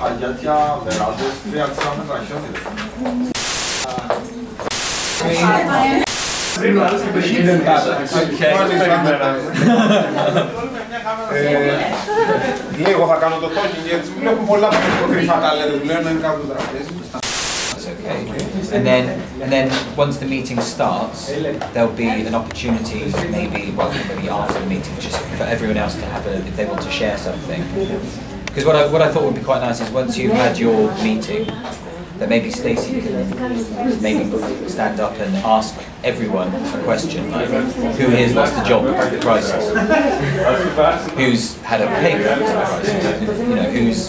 χαγιάτια, βεράντες, χρειάζομαι βραχιότητες. Λίγο θα κάνω το talking γιατί βλέπουμε πολλά κρυφά ταλέντα πλέον να είναι κάτω το τραπέζι. Okay. And then once the meeting starts, there'll be an opportunity, maybe after the meeting, just for everyone else to have if they want to share something. Because what I thought would be quite nice is once you've had your meeting, that maybe Stacey can maybe stand up and ask everyone a question, like who here's lost a job because of the crisis, who's had a pay cut because of the crisis, who's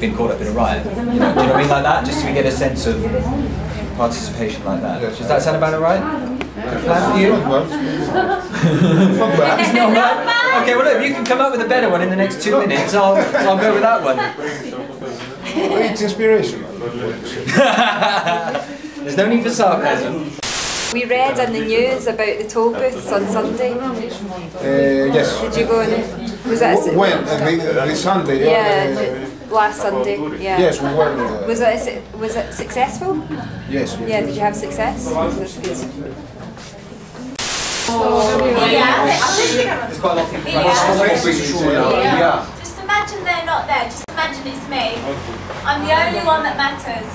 been caught up in a riot. Do you know what I mean, like that? Just so we get a sense of participation like that. Does that sound about right? Good plan for you? It's not bad. Okay, well look, if you can come up with a better one in the next 2 minutes, I'll go with that one. It's inspirational. There's no need for sarcasm. We read in the news about the toll booths on Sunday. Yes. Did you go in? Was that when? This Sunday? Yeah, last Sunday. Yeah. Yes, we were. Was it successful? Yes. Yeah. Did you have success? That's good. There's quite a lot of people. Yeah. Just imagine they're not there. Just imagine it's me. I'm the only one that matters.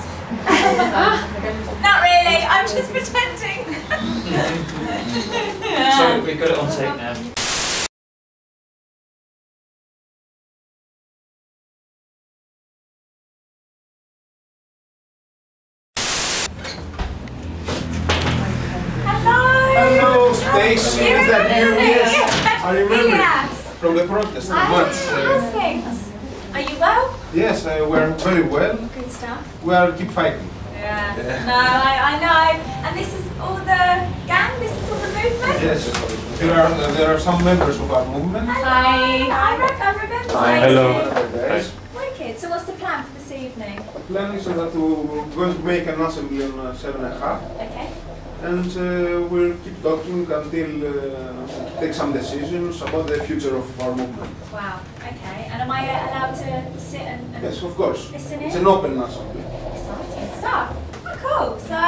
Not really. I'm just pretending. So we've got it on tape now. Hello, Stacey. Is that you? Yes. I remember from the protest. How's things? Are you well? Yes, we're very well. Good stuff. We are keep fighting. Yeah. No, I know. And this is all the gang? This is all the movement? Yes. There are some members of our movement. Hi. I remember. Hi. Hello. Wicked. So what's the plan for this evening? The plan is that we're going to make an assembly on 7:30. Okay. And we'll keep talking until take some decisions about the future of our movement. Wow. Okay. And am I allowed to sit and Yes, of course. Listen in? It's an open assembly. Exciting stuff. Oh, cool. So.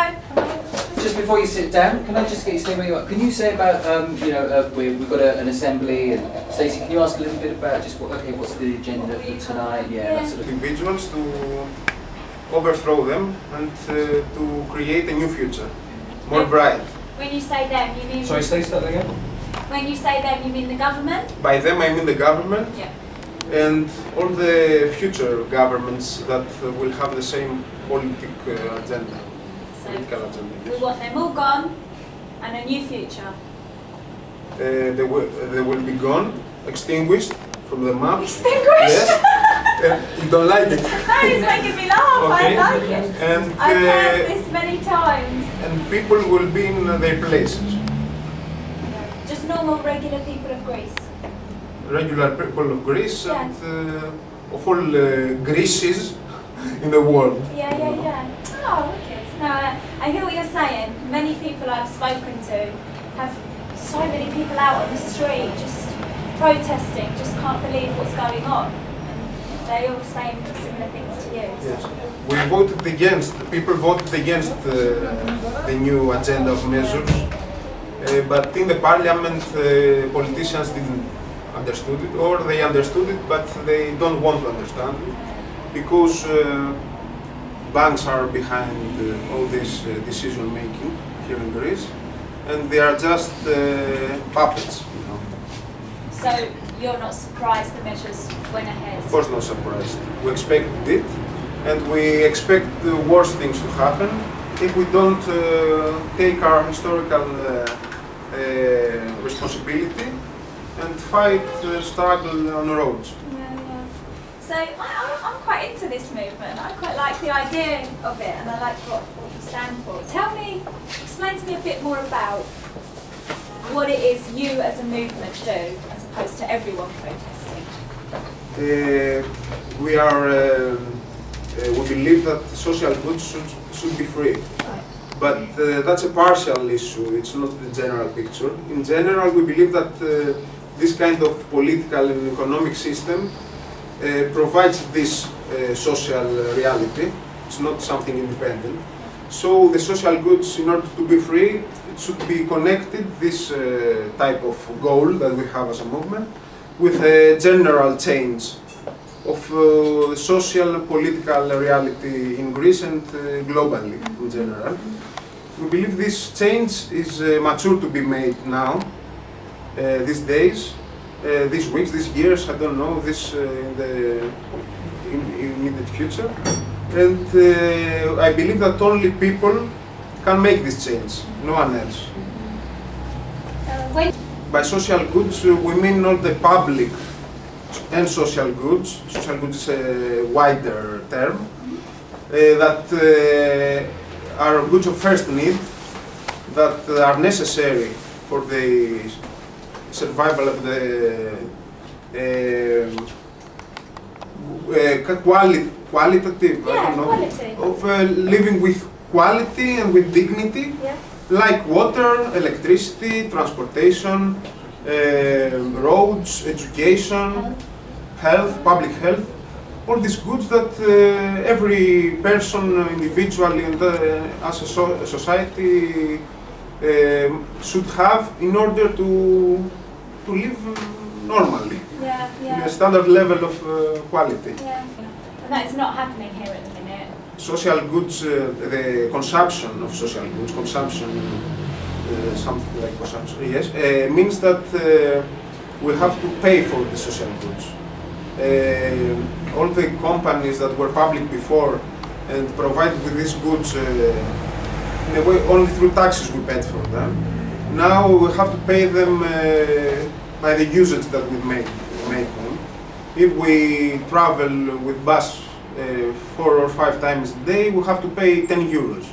Just before you sit down, can I just get you to say where you are? Can you say about, we've got an assembly, and Stacey, can you ask a little bit about just what's the agenda for tonight? Yeah, that sort of individuals to overthrow them and to create a new future, more bright. When you say them, you mean. Sorry, Stacey, that again? When you say them, you mean the government? By them, I mean the government. Yeah. And all the future governments that will have the same political agenda. We want them all gone and a new future. They will be gone, extinguished from the map. Extinguished? Yes. You don't like it? No, it's making me laugh. Okay. I like it. And, I've heard this many times. And people will be in their places. Just normal, regular people of Greece. Regular people of Greece and of all Greeces in the world. Yeah. Oh, wicked. No, I hear what you're saying. Many people I've spoken to have so many people out on the street just protesting, just can't believe what's going on. And they're all saying similar things to you. Yes. We voted against, people voted against the new agenda of measures, but in the parliament politicians didn't understood it, or they understood it but they don't want to understand it because banks are behind all this decision making here in Greece, and they are just puppets. So you're not surprised the measures went ahead? Of course not surprised. We expected it, and we expect the worst things to happen if we don't take our historical responsibility and fight, struggle on the roads. So I'm quite into this movement. I quite like the idea of it, and I like what you stand for. Explain to me a bit more about what it is you as a movement do, as opposed to everyone protesting. We believe that social goods should be free. But that's a partial issue, it's not the general picture. In general, we believe that this kind of political and economic system provides this social reality. It's not something independent. So the social goods, in order to be free, it should be connected, this type of goal that we have as a movement, with a general change of social political reality in Greece and globally in general. We believe this change is mature to be made now, these days, these weeks, these years, I don't know, this in the immediate future. And I believe that only people can make this change, no one else. By social goods, we mean all the public and social goods. Social goods is a wider term, that are goods of first need, that are necessary for the survival of the qualitative, I don't know, quality. of living with quality and with dignity, like water, electricity, transportation, roads, education, health, public health, all these goods that every person individually and as a society should have in order to live normally, in a standard level of quality. And that's not happening here at the minute. Social goods, the consumption of social goods, something like consumption, yes, means that we have to pay for the social goods. All the companies that were public before and provided with these goods, in a way, only through taxes we paid for them. Now we have to pay them by the usage that we make them. If we travel with bus 4 or 5 times a day, we have to pay 10 euros.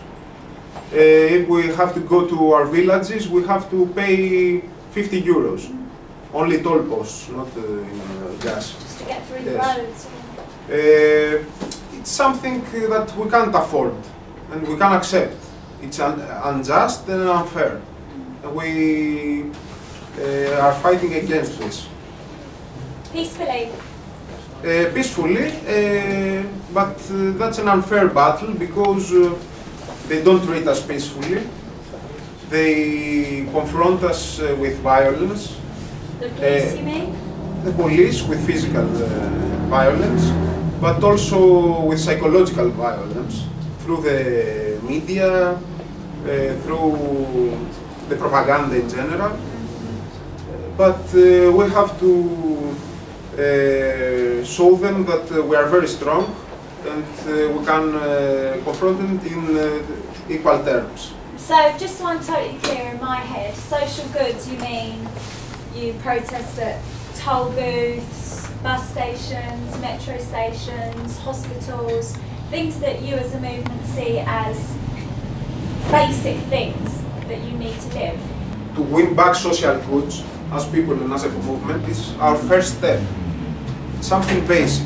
If we have to go to our villages, we have to pay 50 euros. Only toll posts, not gas. Just to get through the roads. It's something that we can't afford and we can't accept. It's unjust and unfair. We are fighting against this. Peacefully? Peacefully, but that's an unfair battle because they don't treat us peacefully. They confront us with violence. The police, you mean? The police with physical violence, but also with psychological violence through the media, through the propaganda in general. But we have to show them that we are very strong and we can confront them in equal terms. So, just so I'm totally clear in my head, social goods, you mean you protest at toll booths, bus stations, metro stations, hospitals, things that you as a movement see as basic things that you need to live. To win back social goods as people and as a movement is our first step. It's something basic.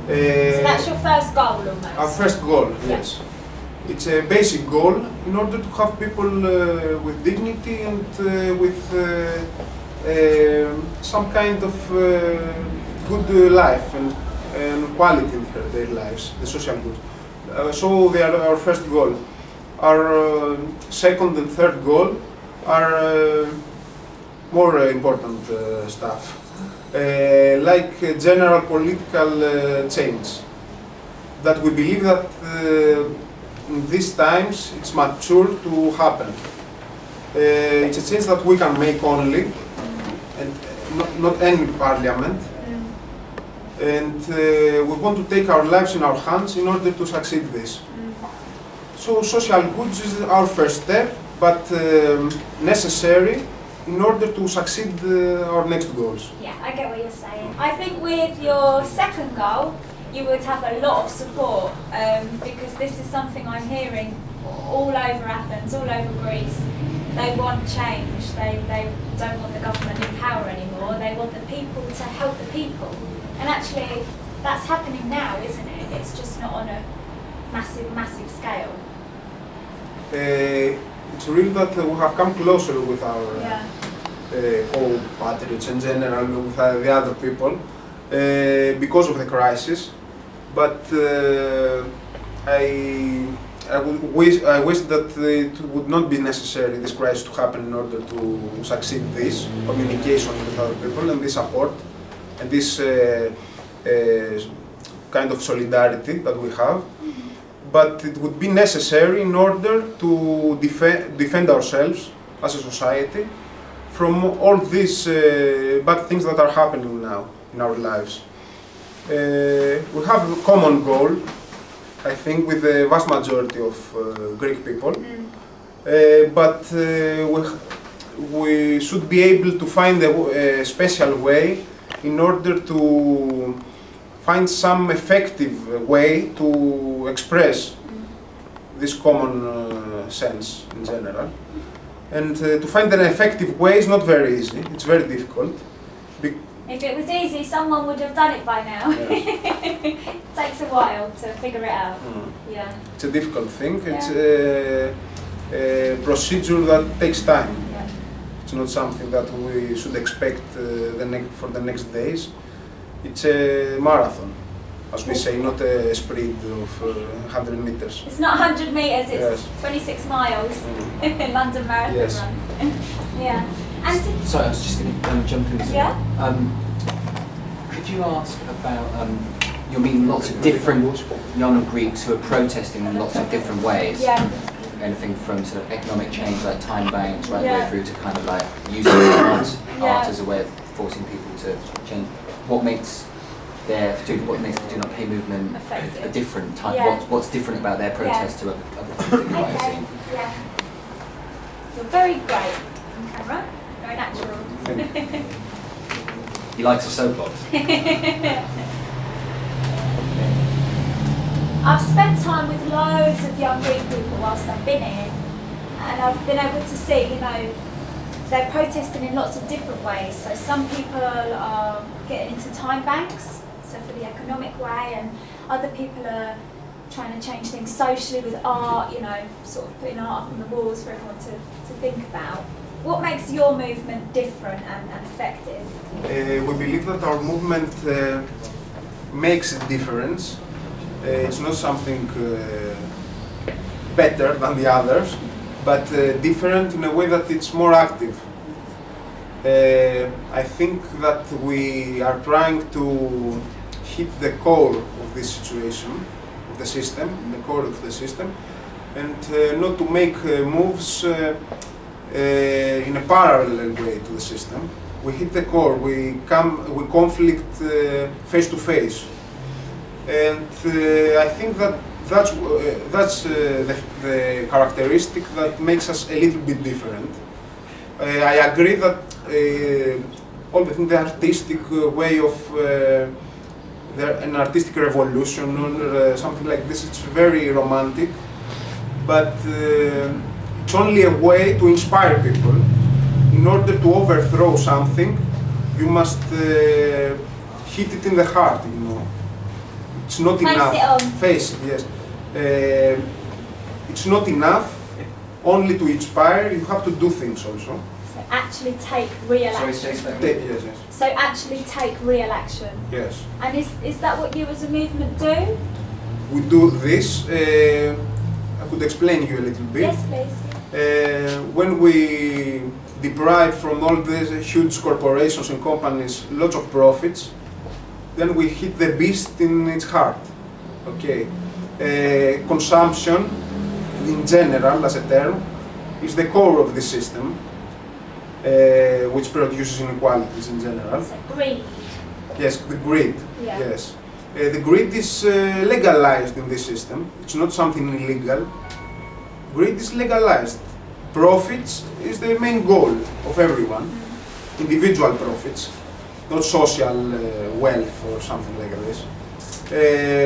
So that's your first goal almost? Our first goal, yes. It's a basic goal in order to have people with dignity and with some kind of good life and quality in their lives, the social good. So they are our first goal. Our second and third goal are more important stuff, like general political change. That we believe that in these times it's mature to happen. It's a change that we can make only, and not any parliament. And we want to take our lives in our hands in order to succeed this. So social goods is our first step, but necessary in order to succeed our next goals. Yeah, I get what you're saying. I think with your second goal, you would have a lot of support because this is something I'm hearing all over Athens, all over Greece. They want change. They don't want the government in power anymore. They want the people to help the people. And actually, that's happening now, isn't it? It's just not on a massive, massive scale. It's real that we have come closer with our co-patriots in general, with the other people, because of the crisis. but I wish that it would not be necessary, this crisis, to happen in order to succeed this communication with other people and this support and this kind of solidarity that we have. But it would be necessary in order to defend ourselves as a society from all these bad things that are happening now in our lives. We have a common goal, I think, with the vast majority of Greek people, but we should be able to find a special way in order to find some effective way to express this common sense in general. And to find an effective way is not very easy, it's very difficult. If it was easy, someone would have done it by now. Yeah. It takes a while to figure it out. Yeah. It's a difficult thing, it's a procedure that takes time. Yeah. It's not something that we should expect for the next days. It's a marathon, as we say, not a sprint of 100 meters. It's not 100 metres, it's Yes. 26 miles. London Marathon Yes. run. Yeah. And Sorry, I was just going to jump in. Yeah? Could you ask about, you're meeting lots of different young Greeks who are protesting in lots of different ways. yeah. Anything from sort of economic change like time banks right the Yeah. way through to kind of like using art Yeah. as a way of forcing people to change. What makes the Do Not Pay movement Effective. a different type? Yeah. What's different about their protest to other things that you might have Okay. seen? Yeah. You're very great on camera. Very natural. He likes a soapbox. I've spent time with loads of young Greek people whilst I've been here, and I've been able to see, you know, they're protesting in lots of different ways. So some people are getting into time banks, so for the economic way, and other people are trying to change things socially with art, you know, sort of putting art up on the walls for everyone to think about. What makes your movement different and effective? We believe that our movement makes a difference. It's not something better than the others, but different in a way that it's more active. I think that we are trying to hit the core of this situation, of the system, the core of the system, and not to make moves in a parallel way to the system. We hit the core, we conflict face to face. And I think that that's the characteristic that makes us a little bit different. I agree that the artistic way of an artistic revolution or something like this, it's very romantic, but it's only a way to inspire people. In order to overthrow something, you must hit it in the heart, you know. It's not enough. Face it on. Face it, yes. It's not enough only to inspire, you have to do things also. So actually take real action. Yes, yes. So actually take real action. Yes. And is that what you as a movement do? We do this. I could explain you a little bit. Yes, please. When we deprive from all these huge corporations and companies lots of profits, then we hit the beast in its heart. Okay. Consumption, in general, as a term, is the core of this system, which produces inequalities in general. So greed. Yes, the greed. Yeah. Yes. The greed is legalized in this system. It's not something illegal. Greed is legalized. Profits is the main goal of everyone. Individual profits, not social wealth or something like this.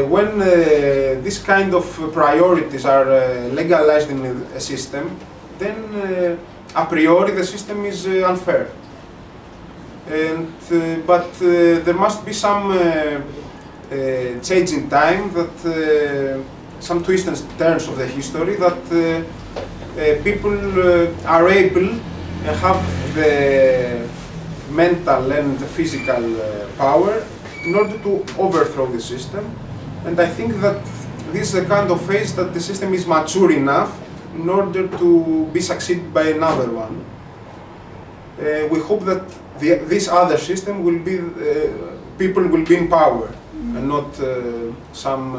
When this kind of priorities are legalized in a system, then a priori the system is unfair. But there must be some change in time, that some twists and turns of the history, that people are able and have the mental and the physical power in order to overthrow the system And I think that this is the kind of phase that the system is mature enough in order to be succeeded by another one. We hope that this other system will be, people will be in power and not some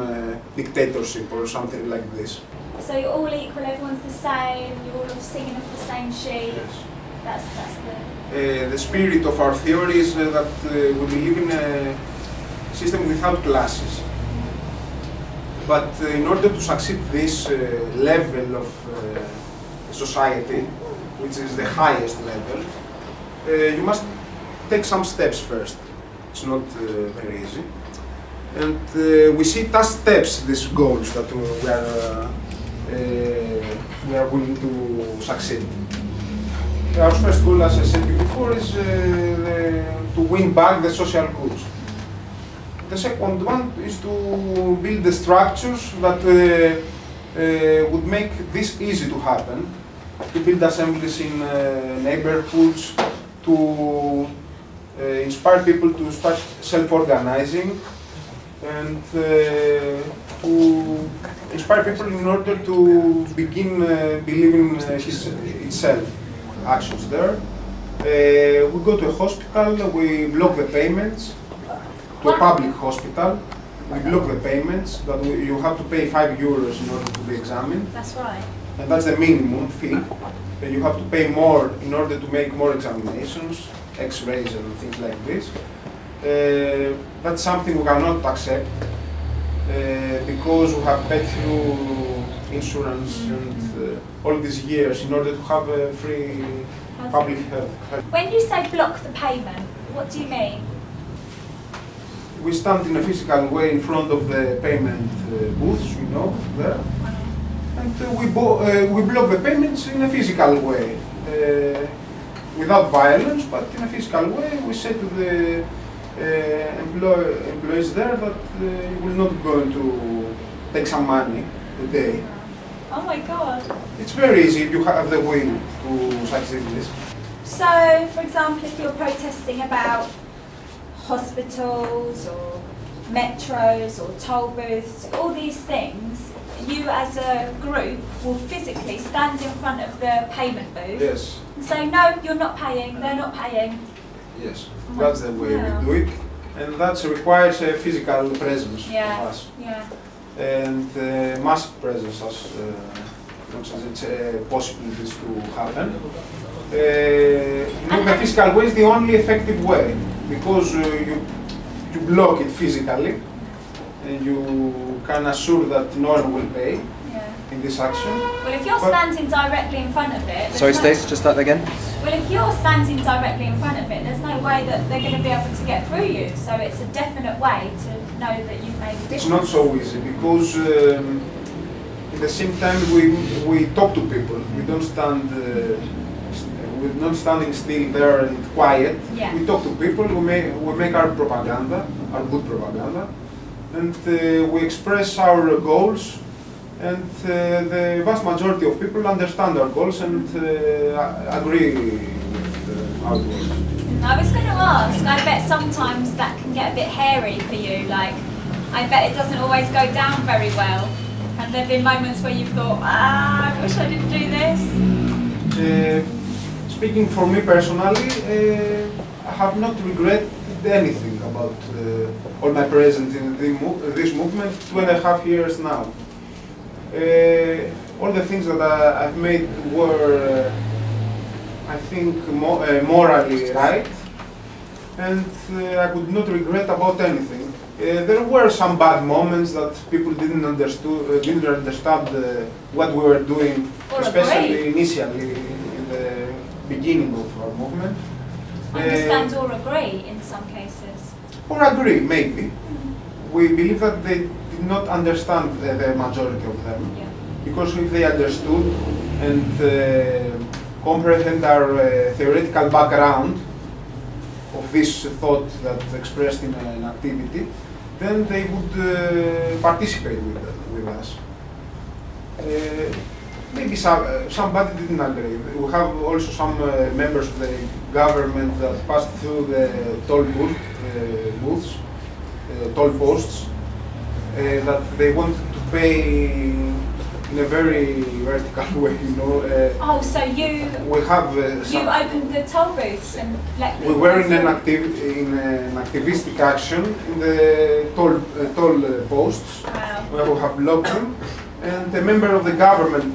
dictatorship or something like this. So you're all equal, everyone's the same, you're all singing off the same sheet. Yes. That's the... The spirit of our theory is that we believe in a system without classes. But in order to succeed this level of society, which is the highest level, you must take some steps first. It's not very easy. And we see it as steps, these goals that we are willing to succeed. Our first goal, as I said before, is to win back the social goods. The second one is to build the structures that would make this easy to happen, to build assemblies in neighborhoods, to inspire people to start self-organizing, and to inspire people in order to begin believing itself. Actions there. We go to a hospital, we block the payments. To a public hospital, we block the payments, that you have to pay €5 in order to be examined. That's right. And that's the minimum fee. You have to pay more in order to make more examinations, X-rays and things like this. That's something we cannot accept because we have paid through insurance and all these years in order to have a free public health. When you say block the payment, what do you mean? We stand in a physical way in front of the payment booths, you know, there. And we block the payments in a physical way, without violence, but in a physical way. We say to the employees there that you will not going to take some money today. Oh my God. It's very easy if you have the will to succeed this. So, for example, if you're protesting about hospitals or metros or toll booths, all these things, you as a group will physically stand in front of the payment booth Yes. and say, no, you're not paying, they're not paying. Yes, that's the way we do it, and that requires a physical presence of us. Yeah. And massive presence as much as it's possibilities to happen. The physical way is the only effective way, because you block it physically and you can assure that no one will pay in this action. Well, if you're standing directly in front of it... Sorry, Stace, just start again. Well, if you're standing directly in front of it, there's no way that they're going to be able to get through you. So it's a definite way to know that you've made a difference. It's not so easy, because at the same time we talk to people. We don't stand... we're not standing still there and quiet. Yeah. We talk to people, we make our propaganda, our good propaganda, and we express our goals, and the vast majority of people understand our goals and agree with our goals. I was going to ask, I bet sometimes that can get a bit hairy for you, like, I bet it doesn't always go down very well. Have there been moments where you've thought, I wish I didn't do this? Speaking for me personally, I have not regretted anything about all my presence in this movement 2.5 years now. All the things that I've made were, I think, morally right, and I could not regret about anything. There were some bad moments that people didn't understand what we were doing, especially initially in the beginning of our movement. Understand or agree in some cases. Or agree, maybe. We believe that they did not understand the majority of them. Yeah. Because if they understood and comprehend our theoretical background of this thought that's expressed in an activity, then they would participate with us. Maybe somebody didn't agree. We have also some members of the government that passed through the toll booths, toll posts, that they wanted to pay in a very vertical way, you know. Oh, so you some, opened the toll booths and let people. We were in an activistic action in the toll posts. Wow. Where we have blocked them, and a member of the government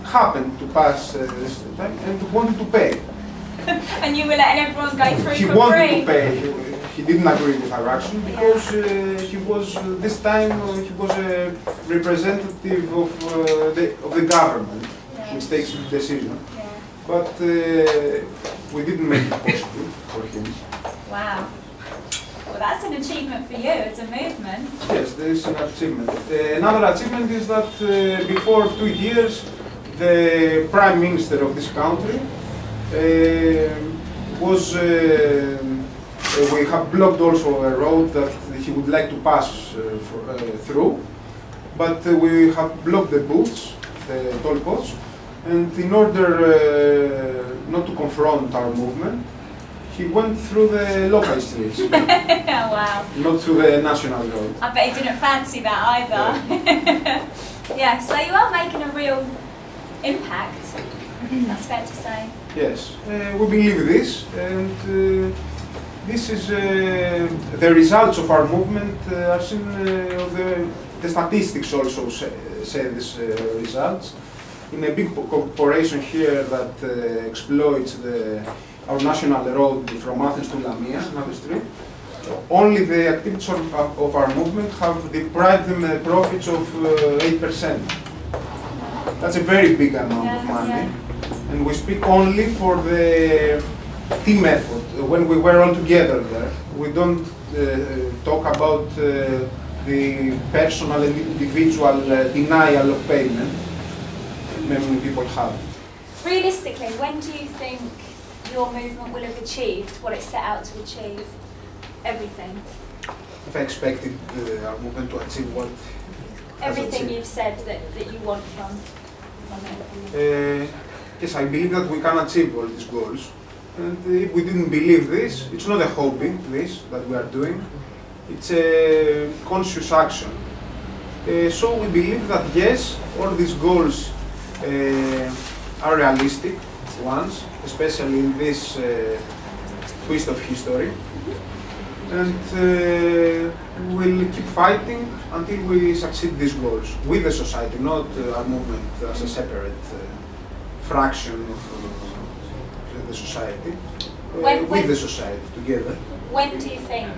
happened to pass this time and wanted to pay. And you were letting everyone go through He for wanted free. to pay. He didn't agree with our action because he was this time he was a representative of the government, which takes the decision. Yeah. But we didn't make it possible for him. Wow. Well, that's an achievement for you as a movement. Yes, there is an achievement. Another achievement is that before 2 years, the Prime Minister of this country was. We have blocked also a road that he would like to pass through, but we have blocked the booths, the toll posts, and in order not to confront our movement, he went through the local streets. Wow. Not through the national road. I bet he didn't fancy that either. Yeah, so you are making a real impact. That's fair to say. Yes, we believe this, and this is the results of our movement are seen. The statistics also say these results. In a big corporation here that exploits our national road from Athens to Lamia, another street, only the activities of our movement have deprived them profits of 8%. That's a very big amount of money. Yeah. And we speak only for the team effort. When we were all together there, we don't talk about the personal and individual denial of payment many people have. Realistically, when do you think your movement will have achieved what it set out to achieve? Everything. If I expected our movement to achieve what? Everything you've said that you want from it. Yes, I believe that we can achieve all these goals. And if we didn't believe this, it's not a hobby, this, that we are doing. It's a conscious action. So we believe that yes, all these goals are realistic ones, especially in this twist of history. And we'll keep fighting until we succeed these goals with the society, not our movement as a separate fraction of the society, with the society together. When do you think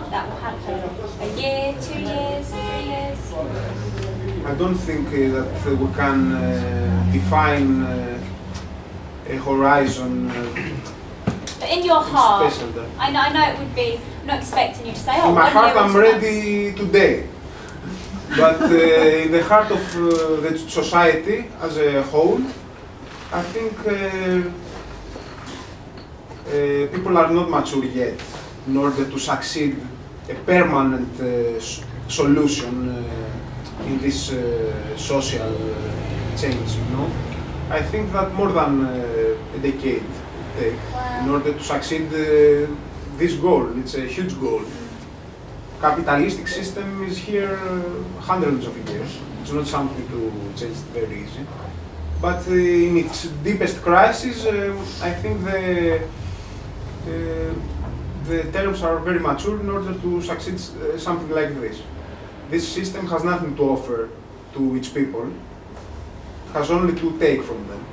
that will happen? A year, 2 years, 3 years? I don't think that we can define a horizon. But in your heart, Special I know it would be. I'm not expecting you to say, "Oh, in my 1 heart, year or I'm 2 months." ready today. But in the heart of the society as a whole, I think people are not mature yet in order to succeed a permanent solution in this social change. You know, I think that more than a decade would take in order to succeed this goal. It's a huge goal. Capitalistic system is here hundreds of years. It's not something to change very easy. But in its deepest crisis, I think the terms are very mature in order to succeed something like this. This system has nothing to offer to its people. It has only to take from them.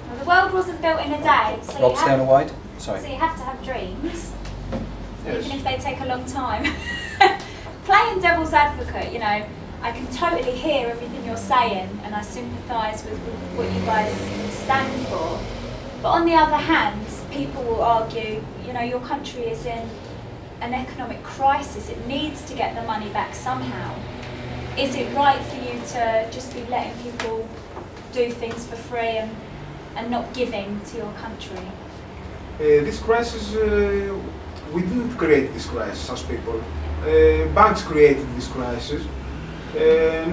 Well, the world wasn't built in a day, so Rob, stay on a wide. Sorry. So you have to have dreams, Yes. even if they take a long time. Playing devil's advocate, you know, I can totally hear everything you're saying and I sympathise with what you guys stand for. But on the other hand, people will argue, you know, your country is in an economic crisis. It needs to get the money back somehow. Is it right for you to just be letting people do things for free and not giving to your country? This crisis, we didn't create this crisis as people. Banks created this crisis,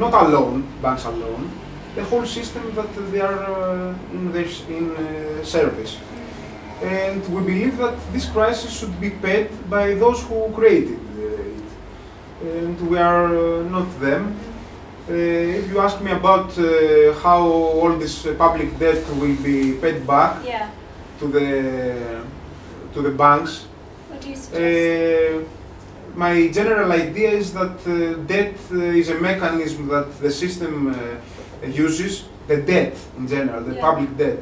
not alone, banks alone, the whole system that they are in service. And we believe that this crisis should be paid by those who created it. and we are not them. If you ask me about how all this public debt will be paid back to the banks, what do you suggest? My general idea is that debt is a mechanism that the system uses, the debt in general, the public debt,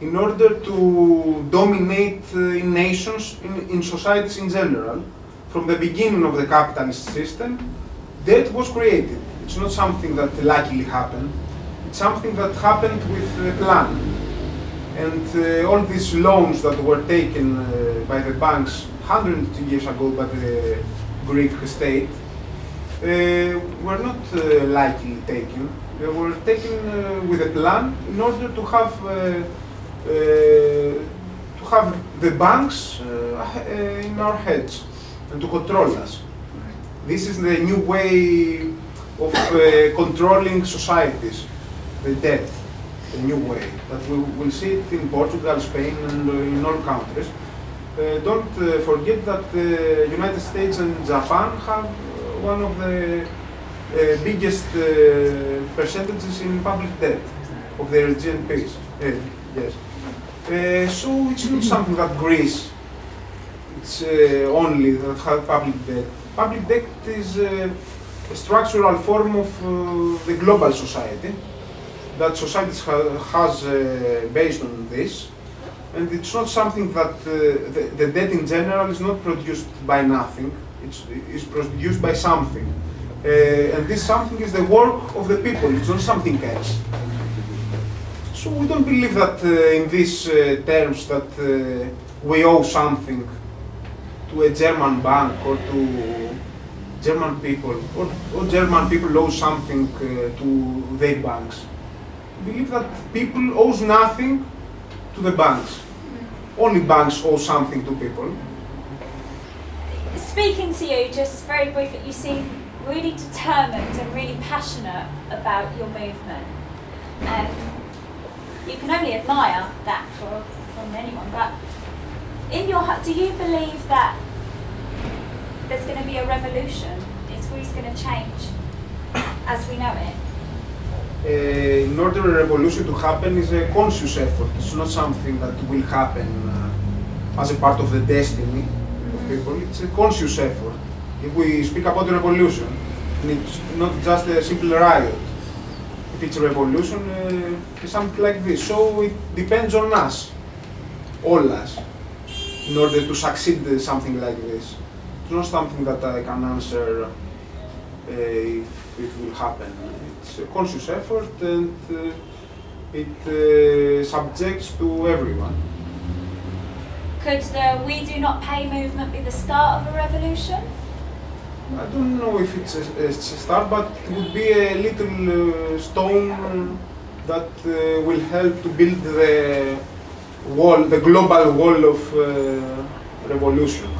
in order to dominate in nations, in societies in general. From the beginning of the capitalist system, debt was created. It's not something that luckily happened. It's something that happened with a plan. And all these loans that were taken by the banks 100 years ago by the Greek state were not likely taken. They were taken with a plan in order to have the banks in our heads and to control us. This is the new way of controlling societies, the debt, the new way. But we will see it in Portugal, Spain, and in all countries. Don't forget that the United States and Japan have one of the biggest percentages in public debt of their GNPs. Yes. So it's not something that Greece, it's only that have public debt. Public debt is a structural form of the global society that society has based on this. And it's not something that the debt in general is not produced by nothing, it's produced by something. And this something is the work of the people, it's not something else. So we don't believe that in these terms that we owe something to a German bank or to German people, or German people owe something to their banks. We believe that people owes nothing to the banks. Only banks owe something to people. Speaking to you, just very briefly, you seem really determined and really passionate about your movement. You can only admire that from anyone, but in your heart, do you believe that there's going to be a revolution? Is Greece going to change as we know it? In order for a revolution to happen is a conscious effort. It's not something that will happen as a part of the destiny of people. It's a conscious effort. If we speak about a revolution, it's not just a simple riot. If it's a revolution, it's something like this. So it depends on us, all us, in order to succeed in something like this. It's not something that I can answer if it will happen. It's a conscious effort and it subjects to everyone. Could the We Do Not Pay movement be the start of a revolution? I don't know if it's a start, but it would be a little stone that will help to build the wall, the global wall of revolution.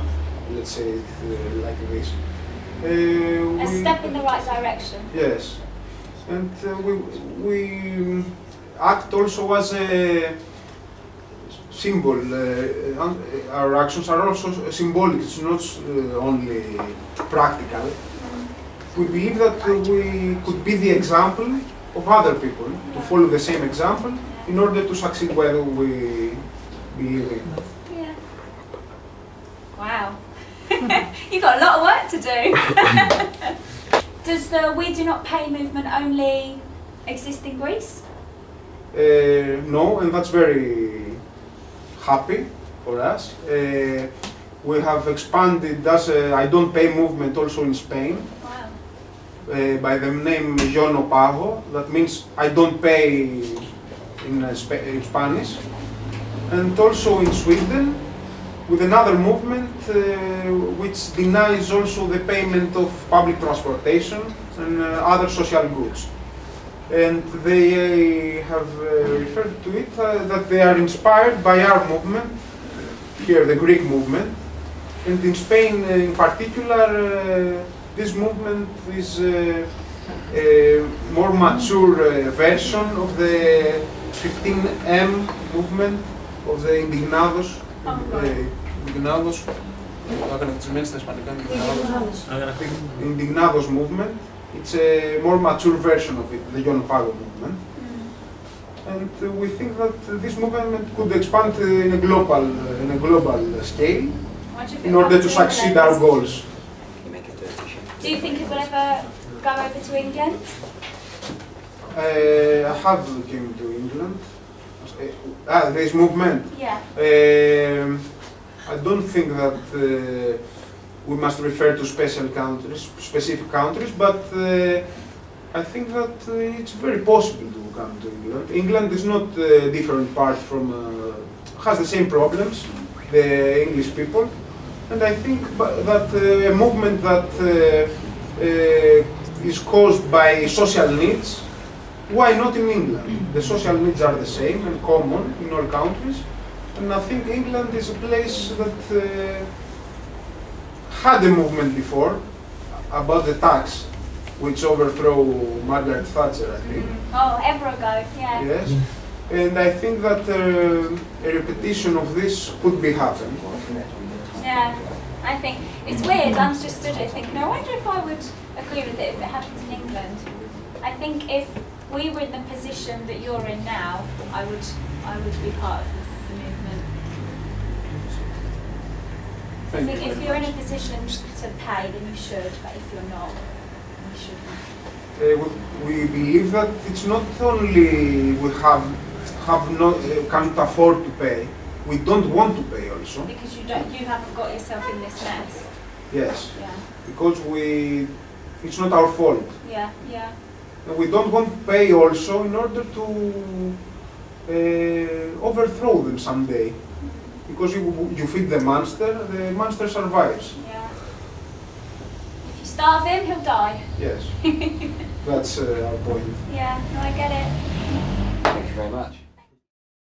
Let's say it like this. A step in the right direction. Yes, and we act also as a symbol. Our actions are also symbolic. It's not only practical. We believe that we could be the example of other people to follow the same example in order to succeed where we believe in. Yeah. Wow. You've got a lot of work to do. Does the We Do Not Pay movement only exist in Greece? No, and that's very happy for us. We have expanded as a I Don't Pay movement also in Spain. Wow. By the name Yo No Pago, that means I don't pay in Spanish. And also in Sweden, with another movement which denies also the payment of public transportation and other social goods. And they have referred to it that they are inspired by our movement, here the Greek movement. And in Spain in particular, this movement is a more mature version of the 15M movement of the Indignados. Indignados movement. It's a more mature version of it, the Yon Pago movement. And we think that this movement could expand in a global scale in order to succeed our goals. Do you think it will ever go over to England? I have came to England. This movement? Yeah. I don't think that we must refer to specific countries, but I think that it's very possible to come to England. England is not different part from, has the same problems, the English people, and I think that a movement that is caused by social needs, why not in England? The social needs are the same and common in all countries, and I think England is a place that had a movement before about the tax, which overthrew Margaret Thatcher, I think. Oh, ever ago, yeah. Yes, and I think that a repetition of this could be happening. Yeah, I think it's weird. I'm just stood here thinking, I wonder if I would agree with it if it happened in England. I think if we were in the position that you're in now, I would be part of the movement. I think if you're in a position to pay, then you should, but if you're not, then you shouldn't. We believe that it's not only we have not can't afford to pay, we don't want to pay also. Because you haven't got yourself in this mess. Yes. Yeah. Because it's not our fault. Yeah, yeah. And we don't want to pay also in order to overthrow them someday. Because you feed the monster survives. Yeah. If you starve him, he'll die. Yes. That's our point. Yeah, no, I get it.